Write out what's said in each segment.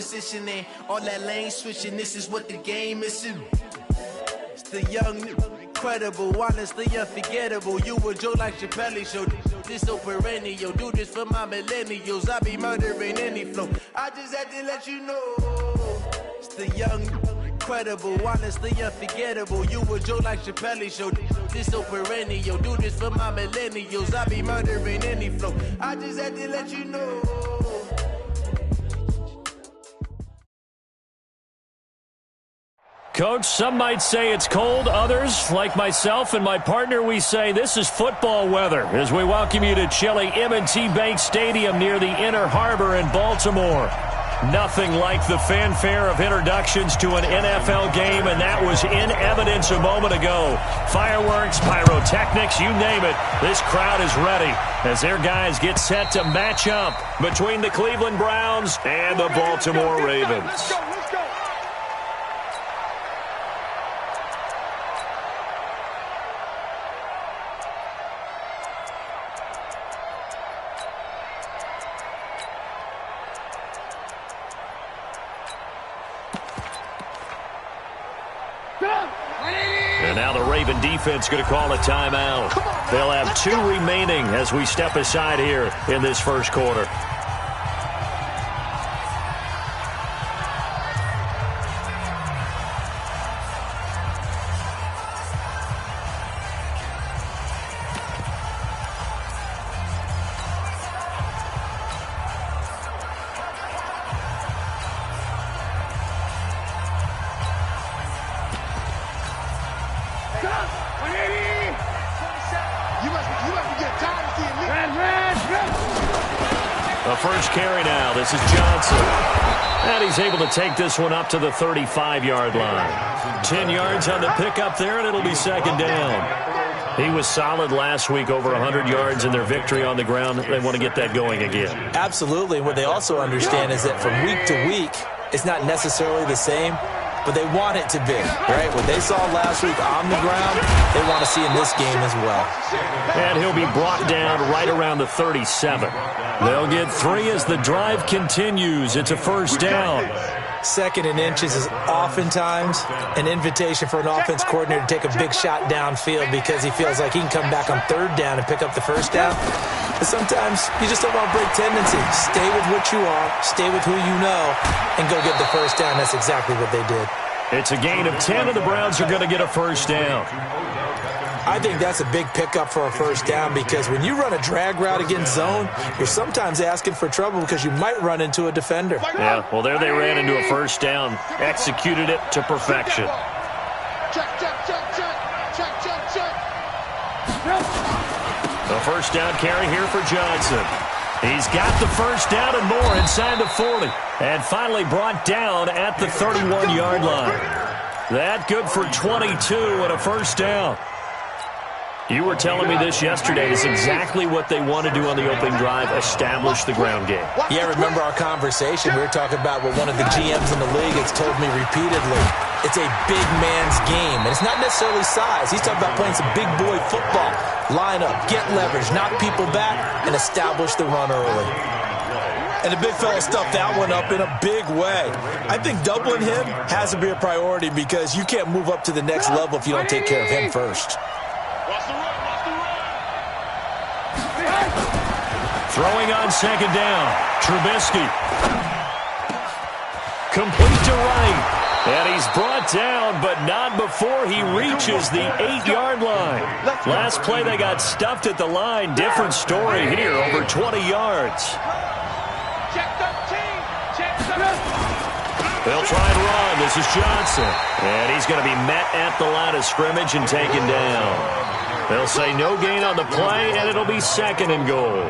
positioning, all that lane switching. This is what the game is. It's the young, incredible, honestly unforgettable. You a Joe like Chappelle show. This so perennial. Do this for my millennials. I be murdering any flow. I just had to let you know. It's the young, incredible, honestly unforgettable. You a Joe like Chappelle show. This so perennial. Do this for my millennials. I be murdering any flow. I just had to let you know. Coach, some might say it's cold. Others, like myself and my partner, we say this is football weather as we welcome you to chilly M&T Bank Stadium near the Inner Harbor in Baltimore. Nothing like the fanfare of introductions to an NFL game, and that was in evidence a moment ago. Fireworks, pyrotechnics, you name it. This crowd is ready as their guys get set to match up between the Cleveland Browns and the Baltimore Ravens. And now the Raven defense going to call a timeout. They'll have 2 remaining as we step aside here in this first quarter. The first carry now. This is Johnson. And he's able to take this one up to the 35-yard line. 10 yards on the pickup there, and it'll be second down. He was solid last week, over 100 yards in their victory on the ground. They want to get that going again. Absolutely. What they also understand is that from week to week, it's not necessarily the same, but they want it to be, right? What they saw last week on the ground, they want to see in this game as well. And he'll be brought down right around the 37. They'll get 3 as the drive continues. It's a first down. Second and inches is oftentimes an invitation for an offense coordinator to take a big shot downfield because he feels like he can come back on third down and pick up the first down. But sometimes you just don't want to break tendency. Stay with what you are, stay with who you know, and go get the first down. That's exactly what they did. It's a gain of 10, and the Browns are going to get a first down. I think that's a big pickup for a first down because when you run a drag route against zone, you're sometimes asking for trouble because you might run into a defender. Yeah, well, there they ran into a first down, executed it to perfection. The first down carry here for Johnson. He's got the first down and more inside the 40, and finally brought down at the 31-yard line. That good for 22 and a first down. You were telling me this yesterday. It's exactly what they want to do on the opening drive, establish the ground game. Yeah, remember our conversation. We were talking about what one of the GMs in the league has told me repeatedly. It's a big man's game, and it's not necessarily size. He's talking about playing some big boy football. Line up, get leverage, knock people back, and establish the run early. And the big fella stuffed that one up in a big way. I think doubling him has to be a priority because you can't move up to the next level if you don't take care of him first. Throwing on second down, Trubisky. Complete to right. And he's brought down, but not before he reaches the 8-yard line. Last play, they got stuffed at the line. Different story here, over 20 yards. They'll try and run. This is Johnson. And he's going to be met at the line of scrimmage and taken down. They'll say no gain on the play, and it'll be second and goal.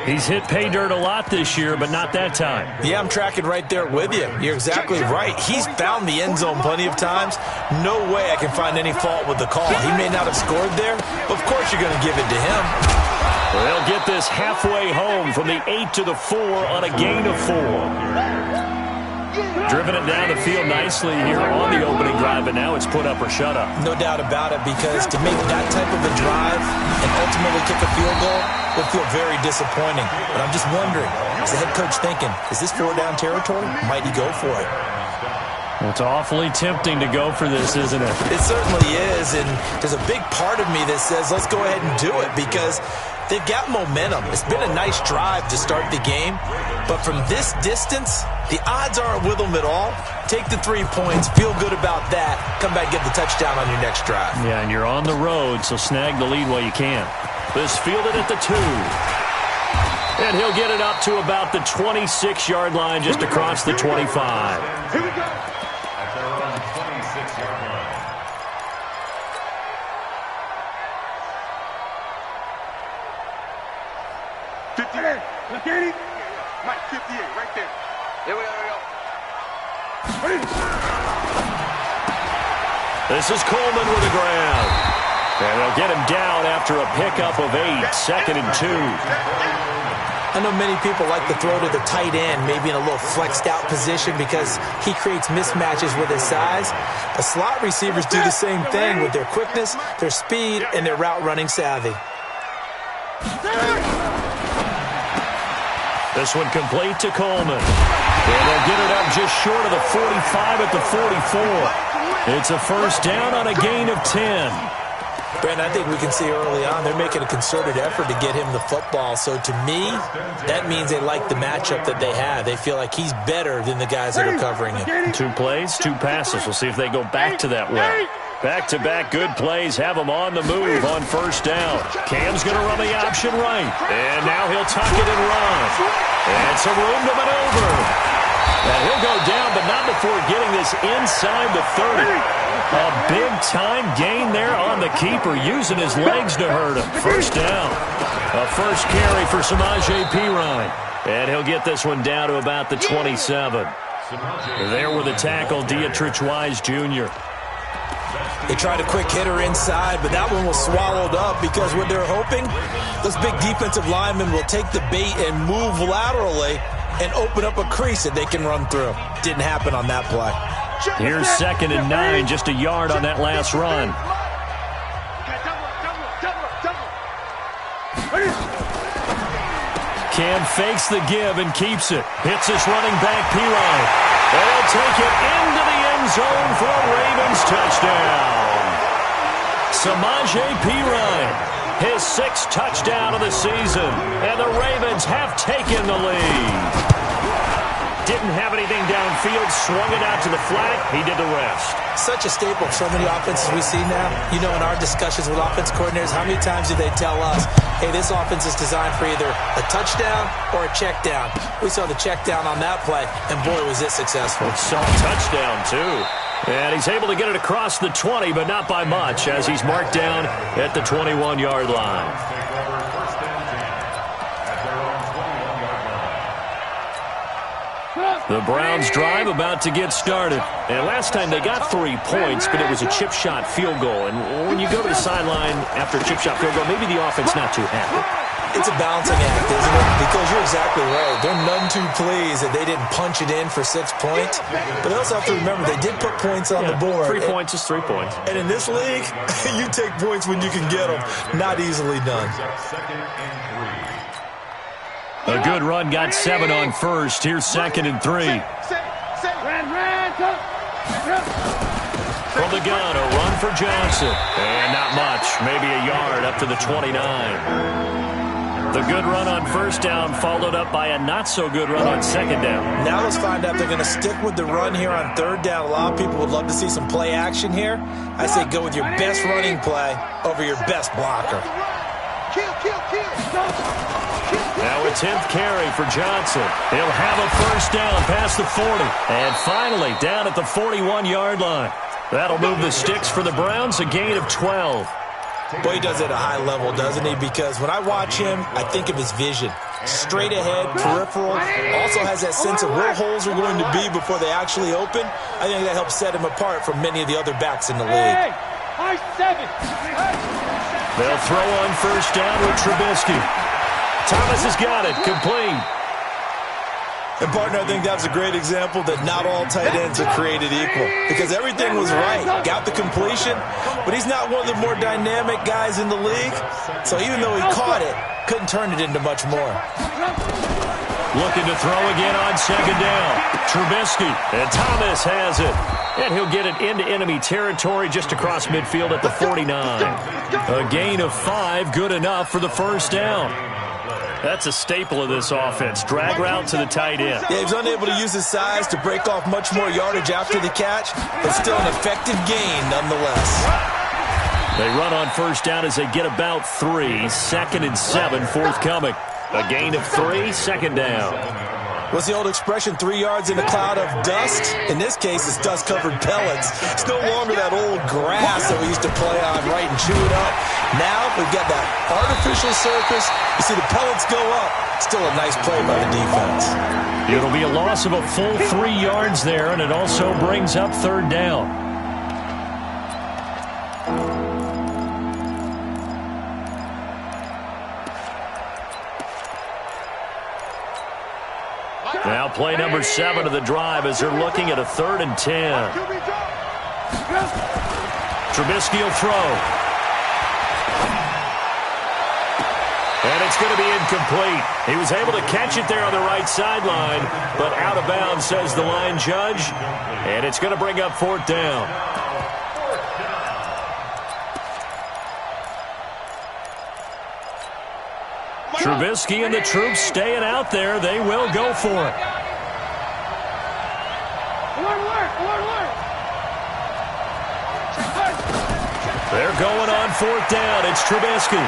He's hit pay dirt a lot this year, but not that time. Yeah, I'm tracking right there with you. You're exactly right. He's found the end zone plenty of times. No way I can find any fault with the call. He may not have scored there, but of course you're going to give it to him. Well, they'll get this halfway home from the 8 to the 4 on a gain of 4. Driven it down the field nicely here on the opening drive, but now it's put up or shut up. No doubt about it, because to make that type of a drive and ultimately kick a field goal would feel very disappointing. But I'm just wondering, Is the head coach thinking, is this 4-down territory? Might he go for it? Well, it's awfully tempting to go for this, isn't it? It certainly is, and there's a big part of me that says let's go ahead and do it because they've got momentum. It's been a nice drive to start the game, but from this distance, the odds aren't with them at all. Take the 3 points, feel good about that, come back and get the touchdown on your next drive. Yeah, and you're on the road, so snag the lead while you can. This fielded at the 2. And he'll get it up to about the 26-yard line just across the 25. Here we go. At their own 26-yard line. Mike, 58, right there. Here we go. This is Coleman with the ground. And they'll get him down after a pickup of 8, 2nd and 2. I know many people like to throw to the tight end, maybe in a little flexed out position because he creates mismatches with his size. But slot receivers do the same thing with their quickness, their speed, and their route running savvy. This one complete to Coleman. And they'll get it up just short of the 45 at the 44. It's a first down on a gain of 10. Brandon, I think we can see early on they're making a concerted effort to get him the football. So to me, that means they like the matchup that they have. They feel like he's better than the guys that are covering him. 2 plays, 2 passes. We'll see if they go back to that way. Back-to-back good plays have him on the move on first down. Cam's going to run the option right. And now he'll tuck it and run. And some room to maneuver. And he'll go down, but not before getting this inside the 30. A big-time gain there on the keeper, using his legs to hurt him. First down. A first carry for Samaje Perine. And he'll get this one down to about the 27. There with the tackle, Dietrich Wise Jr. They tried a quick hitter inside, but that one was swallowed up because what they're hoping, those big defensive linemen will take the bait and move laterally and open up a crease that they can run through. Didn't happen on that play. Here's 2nd and 9, just a yard on that last run. Cam fakes the give and keeps it. Hits his running back, Perine. They'll take it into the end zone for a Ravens touchdown. Samaje Perine, his 6th touchdown of the season. And the Ravens have taken the lead. Didn't have anything downfield, swung it out to the flat. He did the rest. Such a staple of so many offenses we see now. You know, in our discussions with offense coordinators, how many times do they tell us, hey, this offense is designed for either a touchdown or a check down. We saw the check down on that play, and boy, was it successful. Saw a touchdown, too. And he's able to get it across the 20, but not by much, as he's marked down at the 21-yard line. The Browns drive about to get started. And last time they got 3 points, but it was a chip shot field goal. And when you go to the sideline after a chip shot field goal, maybe the offense not too happy. It's a balancing act, isn't it? Because you're exactly right. They're none too pleased that they didn't punch it in for 6 points. But they also have to remember they did put points on the board. 3 points is 3 points. And in this league, you take points when you can get them. Not easily done. A good run, got 7 on first. Here's 2nd and 3. From the gun, a run for Johnson. And not much, maybe a yard up to the 29. The good run on first down followed up by a not-so-good run on 2nd down. Now let's find out if they're going to stick with the run here on 3rd down. A lot of people would love to see some play action here. I say go with your best running play over your best blocker. Now a 10th carry for Johnson. He'll have a first down past the 40. And finally down at the 41-yard line. That'll move the sticks for the Browns, a gain of 12. Boy, he does it at a high level, doesn't he? Because when I watch him, I think of his vision. Straight ahead, peripheral. Also has that sense of where holes are going to be before they actually open. I think that helps set him apart from many of the other backs in the league. They'll throw on first down with Trubisky. Thomas has got it, complete. And, partner, I think that's a great example that not all tight ends are created equal. Because everything was right. Got the completion, but he's not one of the more dynamic guys in the league. So even though he caught it, couldn't turn it into much more. Looking to throw again on second down. Trubisky, and Thomas has it. And he'll get it into enemy territory just across midfield at the 49. A gain of 5, good enough for the first down. That's a staple of this offense. Drag route to the tight end. Yeah, he was unable to use his size to break off much more yardage after the catch, but still an effective gain nonetheless. They run on first down as they get about 3. 2nd and 7 forthcoming. A gain of 3, second down. What's the old expression, 3 yards in a cloud of dust? In this case, it's dust-covered pellets. It's no longer that old grass that we used to play on, right, and chew it up. Now we've got that artificial surface. You see the pellets go up. Still a nice play by the defense. It'll be a loss of a full 3 yards there, and it also brings up third down. Now play number 7 of the drive as they're looking at a 3rd and 10. Trubisky will throw. And it's going to be incomplete. He was able to catch it there on the right sideline, but out of bounds, says the line judge. And it's going to bring up 4th down. Trubisky and the troops staying out there. They will go for it. They're going on 4th down. It's Trubisky.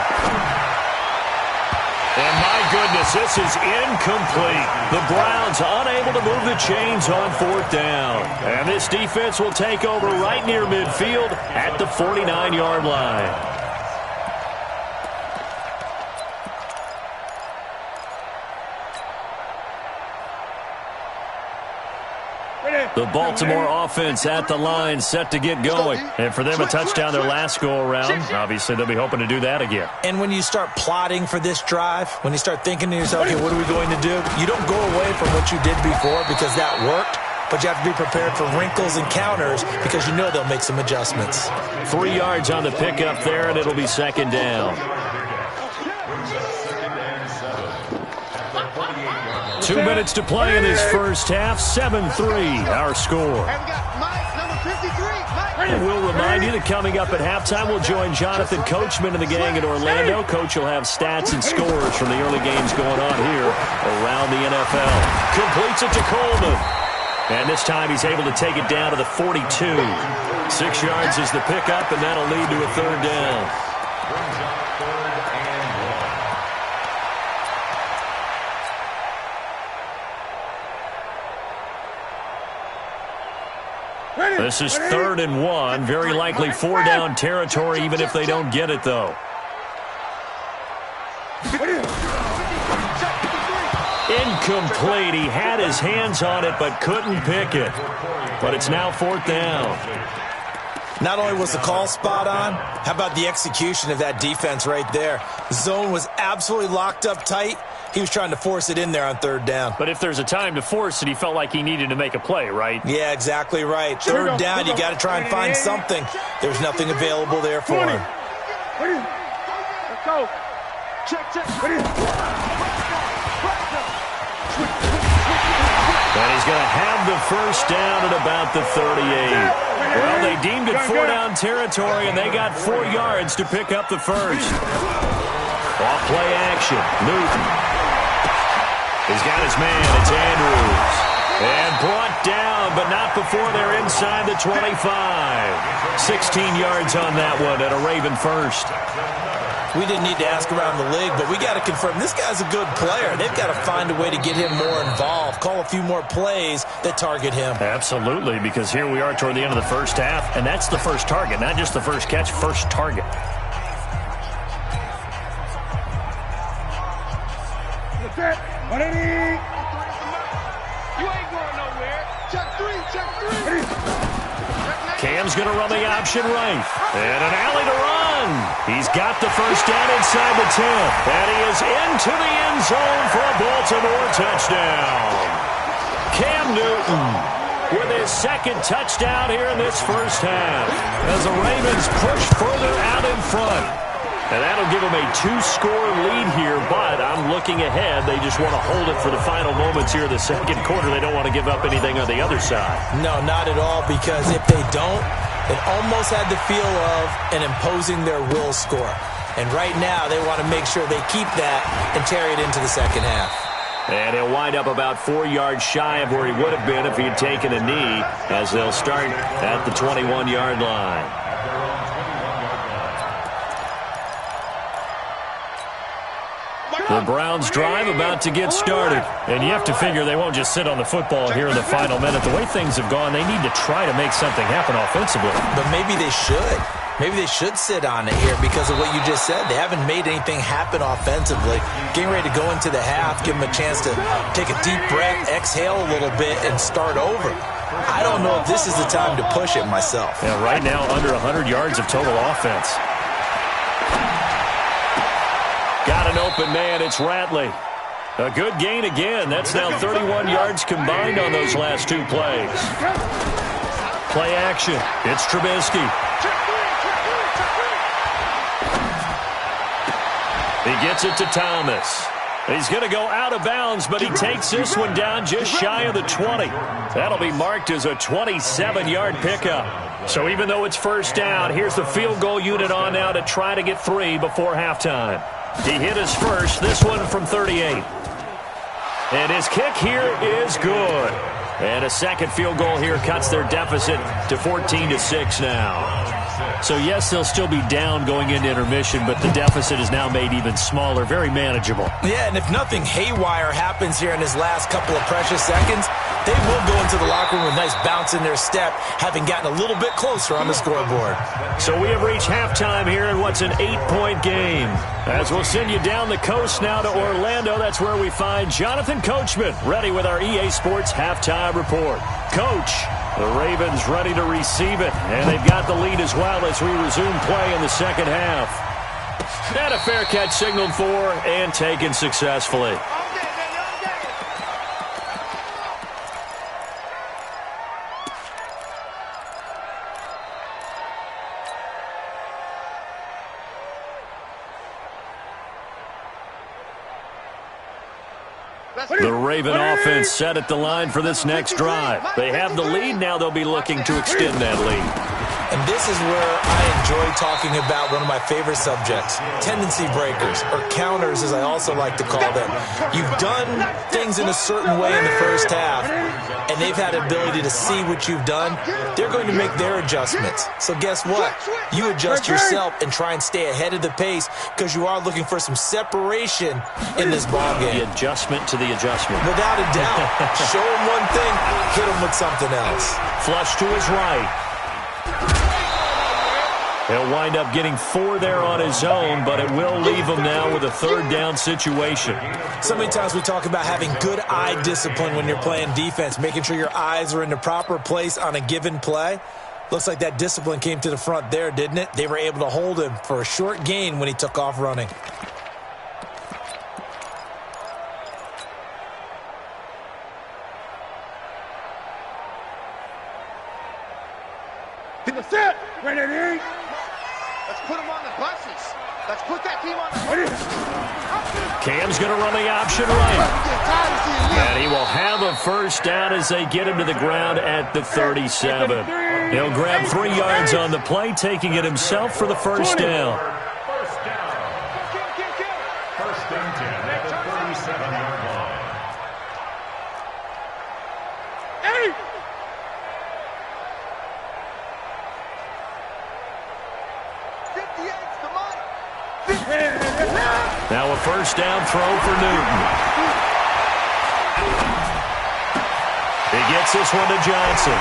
And my goodness, this is incomplete. The Browns unable to move the chains on 4th down. And this defense will take over right near midfield at the 49-yard line. The Baltimore offense at the line, set to get going. And for them, a touchdown their last go-around. Obviously, they'll be hoping to do that again. And when you start plotting for this drive, when you start thinking to yourself, okay, what are we going to do? You don't go away from what you did before because that worked, but you have to be prepared for wrinkles and counters because you know they'll make some adjustments. 3 yards on the pickup there, and it'll be second down. 2 minutes to play in this first half. 7-3, our score. And we'll remind you that coming up at halftime, we'll join Jonathan Coachman and the gang in Orlando. Coach will have stats and scores from the early games going on here around the NFL. Completes it to Coleman. And this time he's able to take it down to the 42. 6 yards is the pickup, and that'll lead to a third down. This is 3rd and 1. Very likely 4-down territory, even if they don't get it, though. Incomplete. He had his hands on it, but couldn't pick it. But it's now 4th down. Not only was the call spot on, how about the execution of that defense right there? The zone was absolutely locked up tight. He was trying to force it in there on 3rd down. But if there's a time to force it, he felt like he needed to make a play, right? Yeah, exactly right. 3rd down, you got to try and find something. There's nothing available there for him. Let's go. Check. And he's going to have the first down at about the 38. Well, they deemed it 4-down territory, and they got 4 yards to pick up the first. Off play action. Newton. He's got his man. It's Andrews. And brought down, but not before they're inside the 25. 16 yards on that one at a Raven first. We didn't need to ask around the league, but we got to confirm this guy's a good player. They've got to find a way to get him more involved, call a few more plays that target him. Absolutely, because here we are toward the end of the first half, and that's the first target, not just the first catch, first target. That's it. 180. You ain't going nowhere. Check three. Cam's going to run the option right. And an alley to run. He's got the first down inside the 10. And he is into the end zone for a Baltimore touchdown. Cam Newton with his 2nd touchdown here in this first half as the Ravens push further out in front. And that'll give them a 2-score lead here, but I'm looking ahead. They just want to hold it for the final moments here in the second quarter. They don't want to give up anything on the other side. No, not at all, because if they don't, it almost had the feel of an imposing their will score. And right now, they want to make sure they keep that and carry it into the second half. And he'll wind up about 4 yards shy of where he would have been if he had taken a knee, as they'll start at the 21-yard line. The Browns drive about to get started. And you have to figure they won't just sit on the football here in the final minute. The way things have gone, they need to try to make something happen offensively. But maybe they should. Maybe they should sit on it here because of what you just said. They haven't made anything happen offensively. Getting ready to go into the half, give them a chance to take a deep breath, exhale a little bit, and start over. I don't know if this is the time to push it myself. Yeah, right now under 100 yards of total offense. Got an open man. It's Ratley. A good gain again. That's now 31 yards combined on those last 2 plays. Play action. It's Trubisky. He gets it to Thomas. He's going to go out of bounds, but he takes this one down just shy of the 20. That'll be marked as a 27-yard pickup. So even though it's first down, here's the field goal unit on now to try to get 3 before halftime. He hit his first, this one from 38. And his kick here is good. And a second field goal here cuts their deficit to 14-6 now. So, yes, they'll still be down going into intermission, but the deficit is now made even smaller, very manageable. Yeah, and if nothing haywire happens here in his last couple of precious seconds, they will go into the locker room with a nice bounce in their step, having gotten a little bit closer on the scoreboard. So we have reached halftime here in what's an 8-point game. As we'll send you down the coast now to Orlando, that's where we find Jonathan Coachman, ready with our EA Sports Halftime Report. Coach, the Ravens ready to receive it, and they've got the lead as well as we resume play in the second half. And a fair catch signaled for and taken successfully. The Raven offense set at the line for this next drive. They have the lead. Now they'll be looking to extend that lead. And this is where I enjoy talking about one of my favorite subjects, tendency breakers, or counters as I also like to call them. You've done things in a certain way in the first half, and they've had the ability to see what you've done. They're going to make their adjustments. So guess what? You adjust yourself and try and stay ahead of the pace because you are looking for some separation in this ballgame. The adjustment to the adjustment. Without a doubt. Show him one thing, hit him with something else. Flush to his right. He'll wind up getting 4 there on his own, but it will leave him now with a third down situation. So many times we talk about having good eye discipline when you're playing defense, making sure your eyes are in the proper place on a given play. Looks like that discipline came to the front there, didn't it? They were able to hold him for a short gain when he took off running. Set. Ready. Let's put them on the buses. Let's put that team on the Cam's going to run the option right. And he will have a first down as they get him to the ground at the 37. He'll grab 3 yards on the play, taking it himself for the first down. First down. First and 10 at the 37-yard line. Now a first down throw for Newton. He gets this one to Johnson.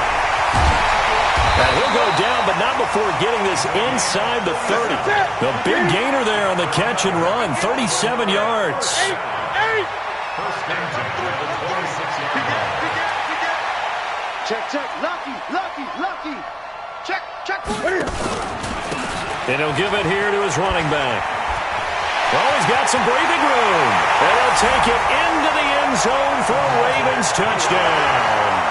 Now he'll go down, but not before getting this inside the 30. The big gainer there on the catch and run, 37 yards. First and 10 at the 46-yard line. Check. Lucky. Check. And he'll give it here to his running back. Well, he's got some breathing room. And he'll take it into the end zone for a Ravens touchdown.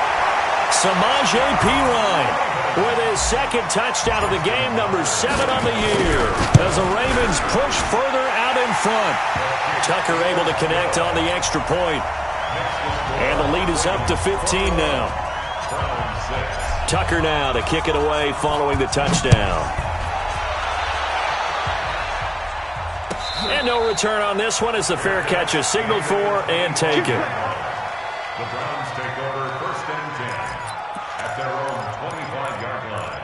Samaje Perine. with his second touchdown of the game, number 7 on the year, as the Ravens push further out in front. Tucker able to connect on the extra point. And the lead is up to 15 now. Tucker now to kick it away following the touchdown. And no return on this one as the fair catch is signaled for and taken. The Browns take over 1st and 10 at their own 25-yard line.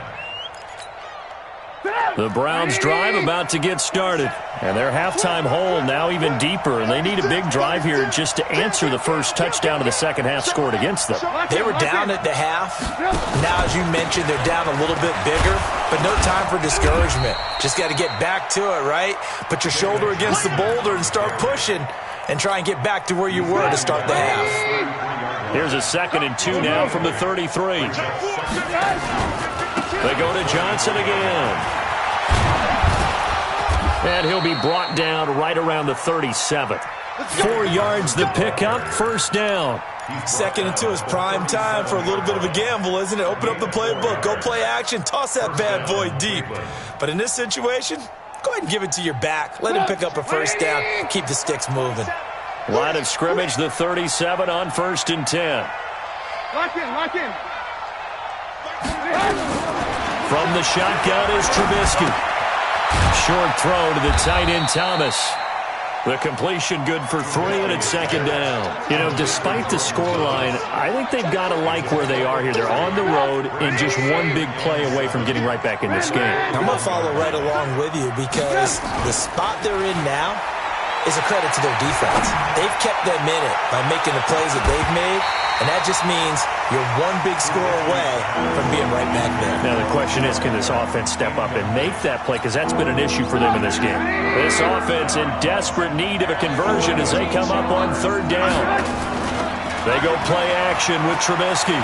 The Browns drive about to get started. And their halftime hole now even deeper. And they need a big drive here just to answer the first touchdown of the second half scored against them. They were down at the half. Now, as you mentioned, they're down a little bit bigger. But no time for discouragement. Just got to get back to it, right? Put your shoulder against the boulder and start pushing. And try and get back to where you were to start the half. Here's a 2nd and 2 now from the 33. They go to Johnson again. And he'll be brought down right around the 37. 4 yards the pickup, first down. 2nd and 2 is prime time for a little bit of a gamble, isn't it? Open up the playbook, go play action, toss that bad boy deep. But in this situation, go ahead and give it to your back. Let him pick up a first down. Keep the sticks moving. Line of scrimmage, the 37 on 1st and 10. Lock in. From the shotgun is Trubisky. Short throw to the tight end Thomas. The completion good for 3, and it's 2nd down. You know, despite the scoreline, I think they've got to like where they are here. They're on the road and just one big play away from getting right back in this game. I'm going to follow right along with you because the spot they're in now is a credit to their defense. They've kept them in it by making the plays that they've made, and that just means you're one big score away from being right back there. Now the question is, can this offense step up and make that play? Because that's been an issue for them in this game. This offense in desperate need of a conversion as they come up on 3rd down. They go play action with Trubisky.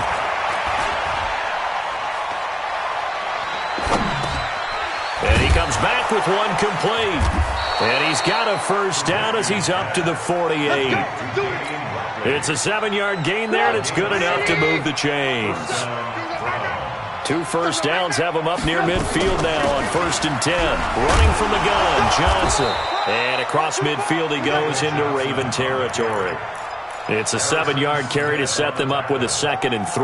And he comes back with one complete. And he's got a first down as he's up to the 48. It's a 7-yard gain there, and it's good enough to move the chains. 2 first downs have him up near midfield now on 1st and 10. Running from the gun, Johnson. And across midfield he goes into Raven territory. It's a 7-yard carry to set them up with a 2nd and 3.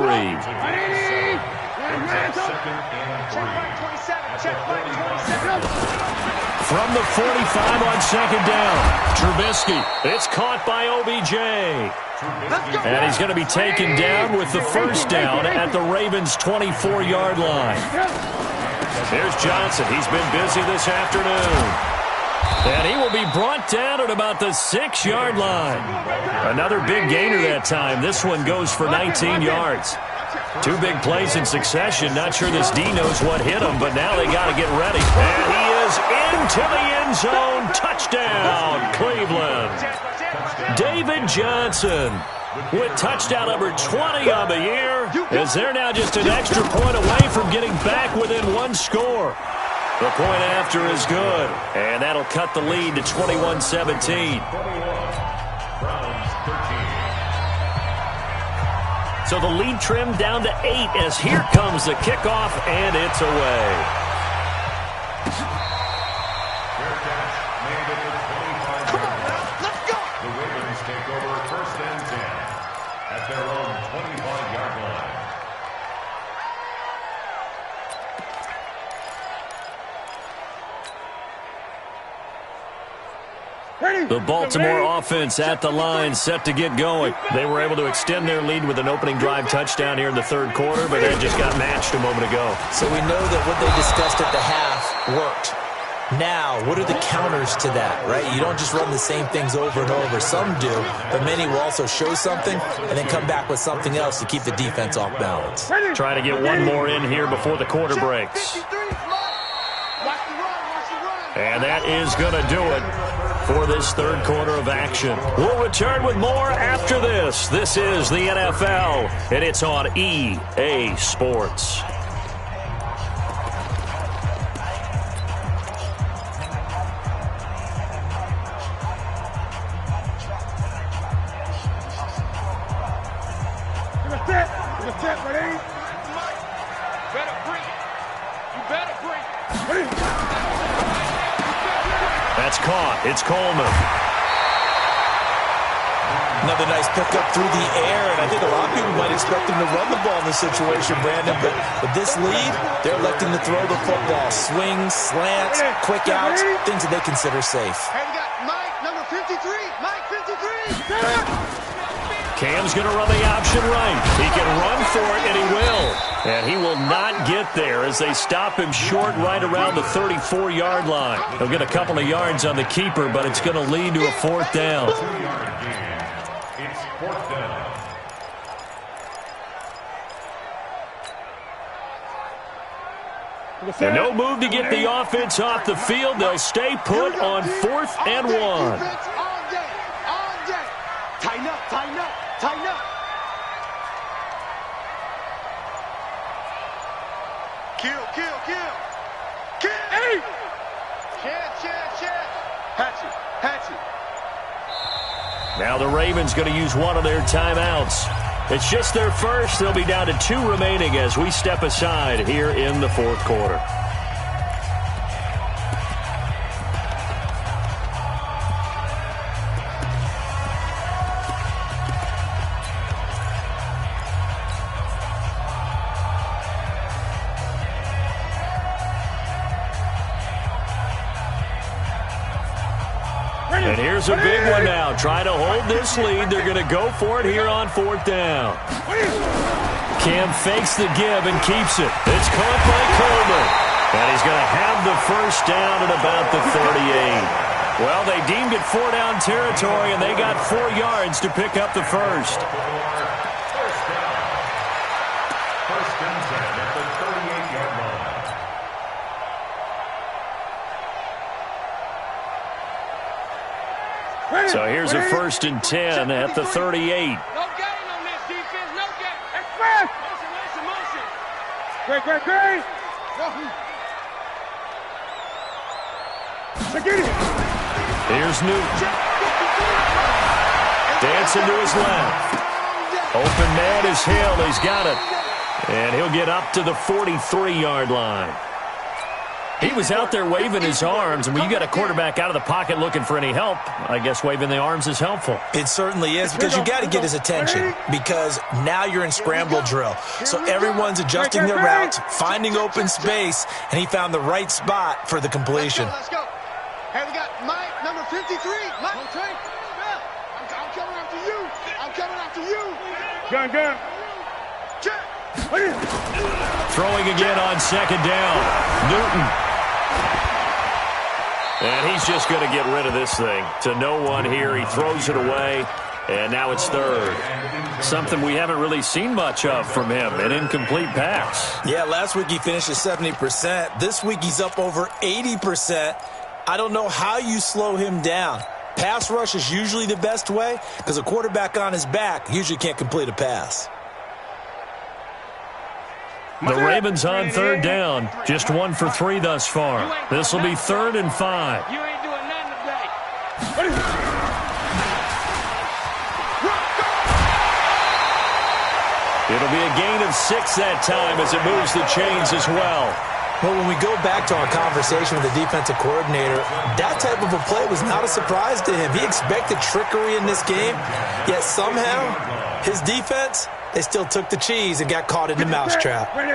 From the 45 on 2nd down, Trubisky. It's caught by OBJ. And he's going to be taken down with the first down at the Ravens' 24-yard line. There's Johnson. He's been busy this afternoon. And he will be brought down at about the 6-yard line. Another big gainer that time. This one goes for 19 yards. 2 big plays in succession. Not sure this D knows what hit him, but now they got to get ready. And he is into the end zone. Touchdown, Cleveland. David Johnson with touchdown number 20 on the year, as they're now just an extra point away from getting back within 1 score. The point after is good, and that'll cut the lead to 21-17. So the lead trimmed down to 8 as here comes the kickoff, and it's away. The Ravens take over 1st and 10 at their own 25-yard line. The Baltimore offense at the line, set to get going. They were able to extend their lead with an opening drive touchdown here in the 3rd quarter, but that just got matched a moment ago. So we know that what they discussed at the half worked. Now, what are the counters to that, right? You don't just run the same things over and over. Some do, but many will also show something and then come back with something else to keep the defense off balance. Trying to get one more in here before the quarter breaks. And that is going to do it for this 3rd quarter of action. We'll return with more after this. This is the NFL, and it's on EA Sports. Better bring it. You better bring it. That's caught. It's Coleman. Another nice pickup through the air, and I think a lot of people might expect him to run the ball in this situation, Brandon, but with this lead, they're electing to throw the football. Swings, slants, quick outs, things that they consider safe. Hey, we got Mike, number 53. Mike, 53. Cam's going to run the option right. He can run for it, and he will. And he will not get there as they stop him short right around the 34-yard line. He'll get a couple of yards on the keeper, but it's going to lead to a fourth down. It's fourth down. And no move to get the offense off the field. They'll stay put on 4th and 1. All day. Tighten up, tighten up, tighten up. Kill. Hey! Chance. Hatch it. Now the Ravens going to use one of their timeouts. It's just their first. They'll be down to 2 remaining as we step aside here in the 4th quarter. And here's a big one now. Try to hold this lead. They're going to go for it here on 4th down. Cam fakes the give and keeps it. It's caught by Coleman. And he's going to have the first down at about the 38. Well, they deemed it 4-down territory, and they got 4 yards to pick up the first. First and 10 at the 38-yard line. So here's a 1st and 10 at the 38. No gain on this defense. No gain. Express. Motion. Great. Here's Newton. Dancing to his left. Open man is Hill. He's got it. And he'll get up to the 43-yard line. He was out there waving his arms, and when you got a quarterback out of the pocket looking for any help, I guess waving the arms is helpful. It certainly is, because you got to get his attention, because now you're in scramble drill. So everyone's adjusting their routes, finding open space, and he found the right spot for the completion. Let's go. Hey, we got Mike, number 53. Mike, I'm coming after you. Gun. Check. Throwing again on 2nd down. Newton. And he's just going to get rid of this thing. To no one here. He throws it away. And now it's 3rd. Something we haven't really seen much of from him. An incomplete pass. Yeah, last week he finished at 70%. This week he's up over 80%. I don't know how you slow him down. Pass rush is usually the best way, because a quarterback on his back usually can't complete a pass. The Ravens on 3rd down. Just 1 for 3 thus far. This will be 3rd and 5. You ain't doing nothing today. It'll be a gain of 6 that time as it moves the chains as well. Well, when we go back to our conversation with the defensive coordinator, that type of a play was not a surprise to him. He expected trickery in this game, yet somehow his defense, they still took the cheese and got caught in the mousetrap. Come on,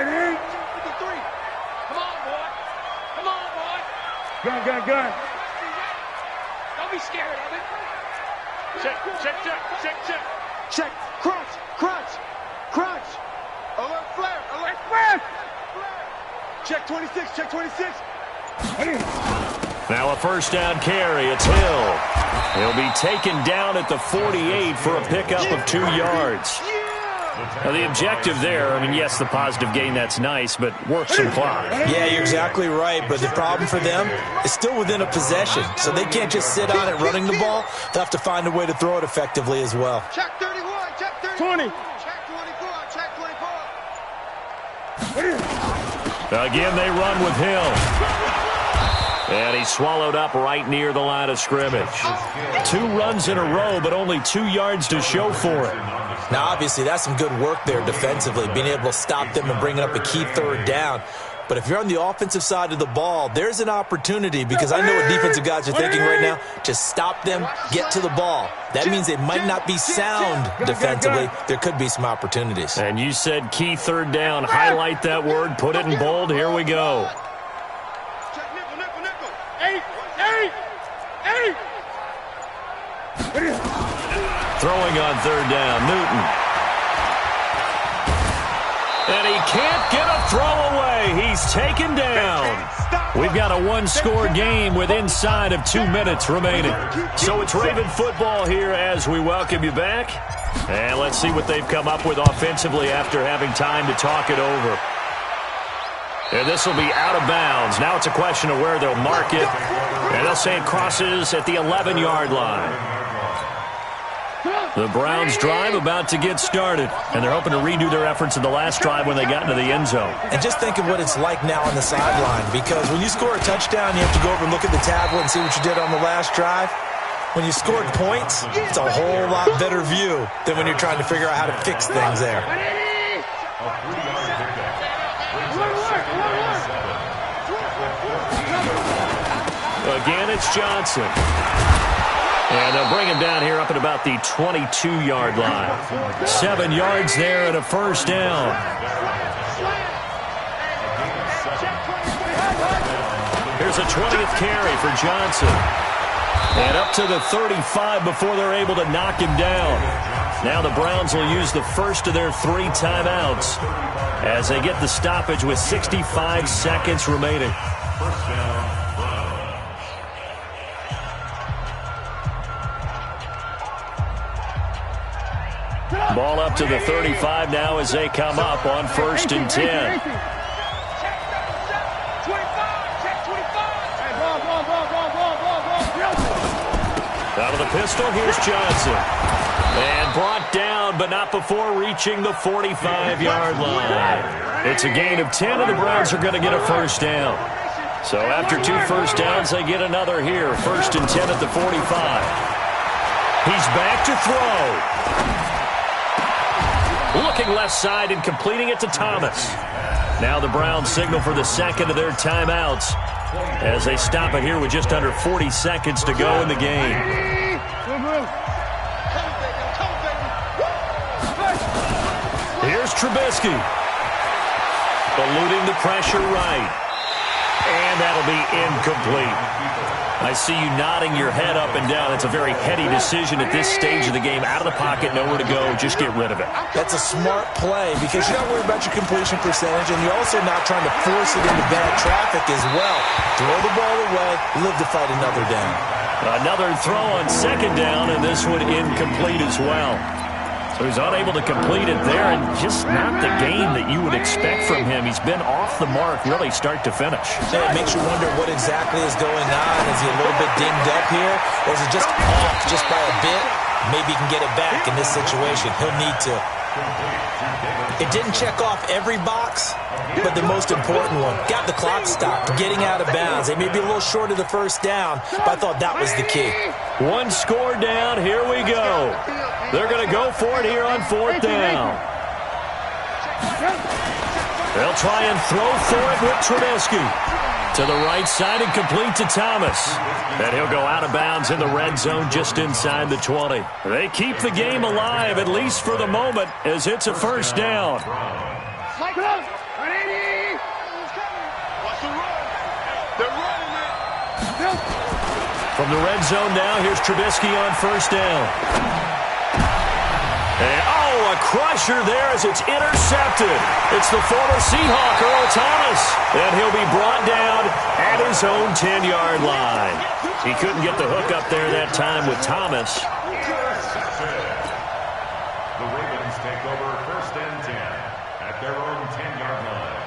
boy. Gun. Don't be scared of it. Check. Crunch. Alert flare. Express. Check 26. Now a 1st down carry. It's Hill. He'll be taken down at the 48 for a pickup of 2 yards. Now the objective there, I mean, yes, the positive gain, that's nice, but work some clock. Yeah, you're exactly right, but the problem for them is still within a possession, so they can't just sit on it running the ball. They'll have to find a way to throw it effectively as well. Check 31. 20. Check 24. Again, they run with Hill. And he swallowed up right near the line of scrimmage. 2 runs in a row, but only 2 yards to show for it. Now, obviously, that's some good work there defensively, being able to stop them and bringing up a key third down. But if you're on the offensive side of the ball, there's an opportunity, because I know what defensive guys are thinking right now. Just stop them, get to the ball. That means they might not be sound defensively. There could be some opportunities. And you said key third down. Highlight that word, put it in bold. Here we go. Throwing on third down, Newton. And he can't get a throw away. He's taken down. We've got a 1-score game with inside of 2 minutes remaining. So it's Raven football here as we welcome you back. And let's see what they've come up with offensively after having time to talk it over. And this will be out of bounds. Now it's a question of where they'll mark it. And they'll say it crosses at the 11-yard line. The Browns drive about to get started, and they're hoping to redo their efforts in the last drive when they got into the end zone. And just think of what it's like now on the sideline, because when you score a touchdown, you have to go over and look at the tablet and see what you did on the last drive. When you scored points, it's a whole lot better view than when you're trying to figure out how to fix things there. Again, it's Johnson. And they'll bring him down here up at about the 22-yard line. 7 yards there and a first down. Here's a 20th carry for Johnson. And up to the 35 before they're able to knock him down. Now the Browns will use the first of their 3 timeouts as they get the stoppage with 65 seconds remaining. First down. Ball up to the 35 now as they come up on 1st and 10. Out of the pistol, here's Johnson. And brought down, but not before reaching the 45-yard line. It's a gain of 10, and the Browns are going to get a first down. So after 2 first downs, they get another here. 1st and 10 at the 45. He's back to throw. Looking left side and completing it to Thomas. Now the Browns signal for the second of their timeouts as they stop it here with just under 40 seconds to go in the game. Here's Trubisky. Eluding the pressure right. And that'll be incomplete. I see you nodding your head up and down. It's a very heady decision at this stage of the game. Out of the pocket, nowhere to go. Just get rid of it. That's a smart play because you're not worried about your completion percentage, and you're also not trying to force it into bad traffic as well. Throw the ball away, live to fight another down. Another throw on 2nd down, and this one incomplete as well. So he's unable to complete it there, and just not the game that you would expect from him. He's been off the mark really start to finish. Yeah, it makes you wonder what exactly is going on. Is he a little bit dinged up here, or is it just off just by a bit? Maybe he can get it back in this situation. He'll need to. It didn't check off every box, but the most important one. Got the clock stopped, getting out of bounds. They may be a little short of the first down, but I thought that was the key. 1 score down. Here we go. They're going to go for it here on 4th down. They'll try and throw for it with Trubisky. To the right side and complete to Thomas. And he'll go out of bounds in the red zone just inside the 20. They keep the game alive, at least for the moment, as it's a first down. From the red zone now, here's Trubisky on 1st down. And, a crusher there as it's intercepted. It's the former Seahawk, Earl Thomas. And he'll be brought down at his own 10-yard line. He couldn't get the hook up there that time with Thomas. The Ravens take over 1st and 10 at their own 10-yard line.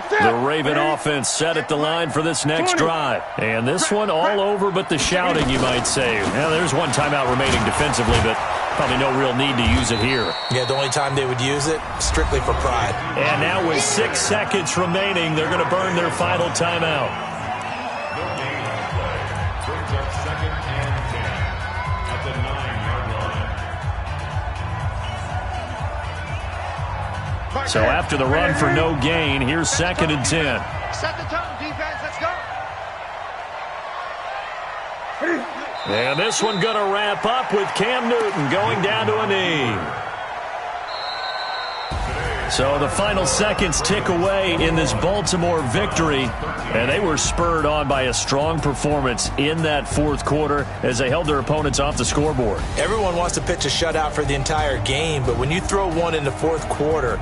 The Raven offense set at the line for this next drive. And this one all over but the shouting, you might say. Now, there's 1 timeout remaining defensively, but probably no real need to use it here. Yeah, the only time they would use it, strictly for pride. And now with 6 seconds remaining, they're going to burn their final timeout. No gain on the play. Brings up 2nd and 10 at the 9-yard line. So after the run for no gain, here's 2nd and 10. Set the tone, defense. Let's go. And this one going to wrap up with Cam Newton going down to a knee. So the final seconds tick away in this Baltimore victory, and they were spurred on by a strong performance in that fourth quarter as they held their opponents off the scoreboard. Everyone wants to pitch a shutout for the entire game, but when you throw one in the fourth quarter,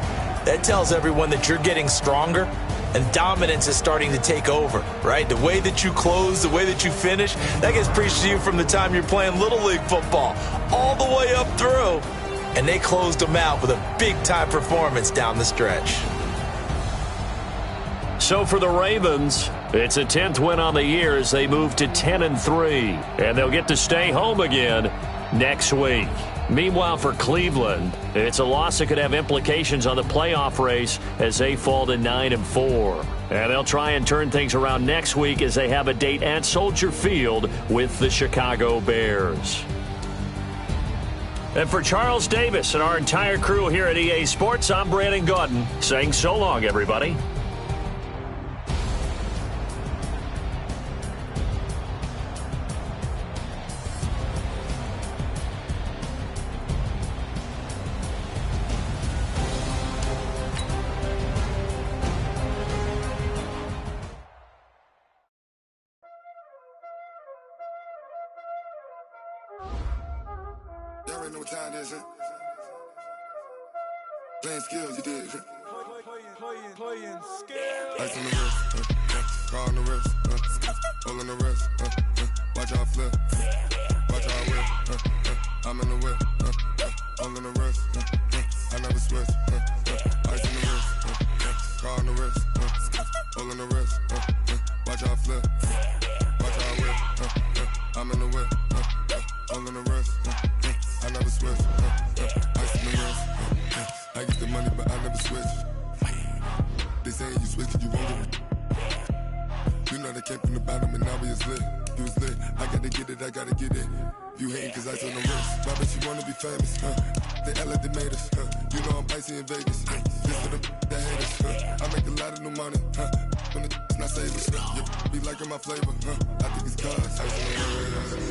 that tells everyone that you're getting stronger and dominance is starting to take over, right? The way that you close, the way that you finish, that gets preached to you from the time you're playing Little League football all the way up through. And they closed them out with a big-time performance down the stretch. So for the Ravens, it's a 10th win on the year as they move to 10-3, and they'll get to stay home again next week. Meanwhile, for Cleveland, it's a loss that could have implications on the playoff race as they fall to 9-4. And they'll try and turn things around next week as they have a date at Soldier Field with the Chicago Bears. And for Charles Davis and our entire crew here at EA Sports, I'm Brandon Gaudin saying so long, everybody. Y'all already know what time it is, huh? Playing skills, you did, huh? Playing skills. Ice on the wrist, car on the wrist, hole on the wrist, watch how I flip, watch how I whip, I'm in the whip, hole on the wrist, I never switch, ice on the wrist, car on the wrist, hole on the wrist, watch how I flip, watch how I whip, I'm in the whip, hole on the wrist, I never switch, ice in the wrist, I get the money but I never switch. They saying you switch cause you won't get it. You know they came from the bottom and now we is lit. You was lit, I gotta get it, I gotta get it. You hating cause ice on the wrist, why bet you wanna be famous, They act like they made us, You know I'm icy in Vegas, This for the that hate us, I make a lot of new money, When it's not savers, You be liking my flavor, I think it's cause ice on the wrist.